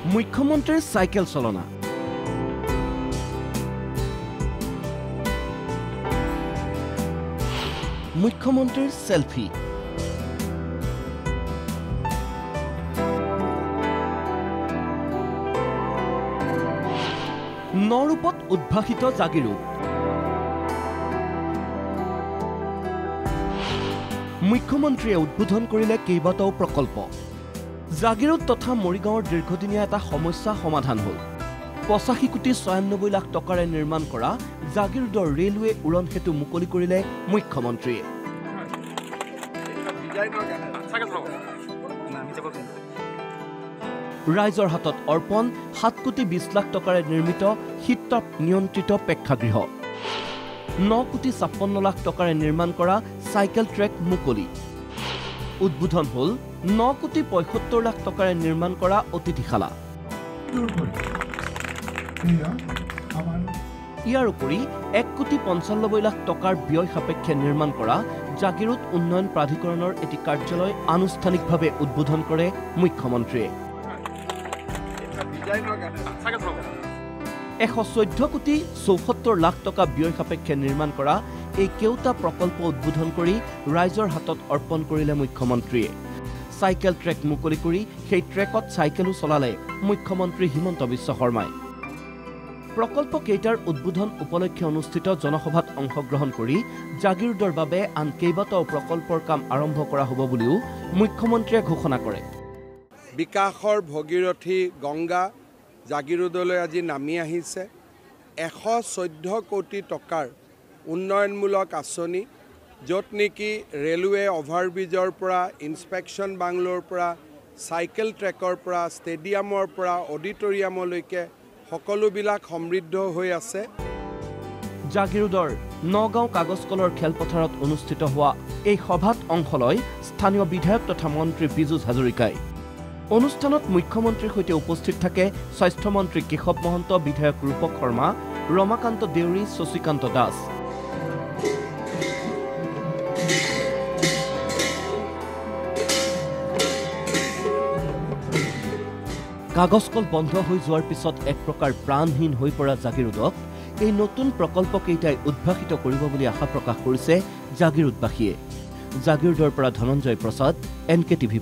মুখ্যমন্ত্ৰীৰ চাইকেল চলনা মুখ্যমন্ত্ৰীৰ সেলফি নৰূপত উদ্ভাসিত জাগিৰোড মুখ্যমন্ত্ৰীয়ে উদ্বোধন কৰিলে কেইবাটাও প্ৰকল্প জাগিৰোড তথা মৰিগাঁৱৰ দীৰ্ঘদিনীয়া এটা সমস্যা সমাধান হ'ল 85 কোটি 96 লাখ টকাৰে নিৰ্মাণ কৰা জাগিৰোডৰ ৰেলৱে উৰণ সেতু মুকলি কৰিলে মুখ্যমন্ত্ৰীয়ে ৰাইজৰ হাতত অৰ্পণ 7 কোটি 20 লাখ টকাৰে নিৰ্মিত শীততাপ নিয়ন্ত্ৰিত প্ৰেক্ষাগৃহ 9 কোটি 56 লাখ টকাৰে নিৰ্মাণ কৰা চাইকেল ট্ৰেক মুকলি উদ্বোধন হ'ল 9 কোটি 75 লাখ টকাৰে নিৰ্মাণ কৰা অতিথিশালা ইয়াৰ উপৰি 1 কোটি 95 লাখ টকাৰ ব্যয় সাপেক্ষে নিৰ্মাণ কৰা জাগিৰোড উন্নয়ন প্ৰাধিকৰণৰ এটি কাৰ্যালয় আনুষ্ঠানিকভাৱে উদ্বোধন কৰে মুখ্যমন্ত্ৰীয়ে 114 কোটি 74 লাখ টকা ব্যয় সাপেক্ষে নিৰ্মাণ কৰা এই কেউটা প্ৰকল্প উদ্বোধন কৰি ৰাইজৰ হাতত অৰ্পণ কৰিলে মুখ্যমন্ত্ৰীয়ে চাইকেল ট্ৰেক মুকলি কৰি সেই ট্ৰেকত চাইকেলো চলালে মুখ্যমন্ত্ৰী হিমন্ত বিশ্ব শৰ্মাই প্ৰকল্প কেইটাৰ উদ্বোধন উপলক্ষে অনুষ্ঠিত জনসভাত অংশগ্ৰহণ কৰি জাগিৰোডৰ বাবে আন কেইবাটাও প্ৰকল্পৰ কাম আৰম্ভ কৰা হ'ব বুলিও মুখ্যমন্ত্ৰীয়ে ঘোষণা কৰে বিকাশৰ ভগীৰথী গংগা জাগিৰোডলৈ আজি নামি আহিছে 114 কোটি টকাৰ উন্নয়নমূলক আঁচনি য'ত নেকি ৰেলৱে অভাৰব্ৰিজৰ পৰা ইনস্পেকশ্যন বাংলোৰ পৰা চাইকেল ট্ৰেকৰ পৰা ষ্টেডিয়ামৰ পৰা অডিটৰিয়ামলৈকে সকলোবিলাক সমৃদ্ধ হৈ আছে জাগিৰোডৰ নগাঁও কাগজ কলৰ খেলপথাৰত অনুষ্ঠিত হোৱা এই সভাত অংশ লয় স্থানীয় বিধায়ক তথা মন্ত্ৰী বিজুজ হাজৰিকাই অনুষ্ঠানত মুখ্যমন্ত্ৰীৰ সৈতে উপস্থিত থাকে স্বাস্থ্যমন্ত্ৰী কেশৱ মহন্ত বিধায়ক ৰূপক শৰ্মা ৰমাকান্ত দেউৰী শশীকান্ত দাস কাগজ কল বন্ধ হৈ যোৱাৰ পিছত এক প্ৰকাৰ প্ৰাণহীন হৈ পৰা জাগিৰোডক এই নতুন প্ৰকল্প কেইটাই উদ্ভাসিত কৰিব বুলি আশা প্ৰকাশ কৰিছে জাগিৰোডবাসীয়ে জাগিৰোডৰ পৰা ধনঞ্জয় প্ৰসাদ NKTV+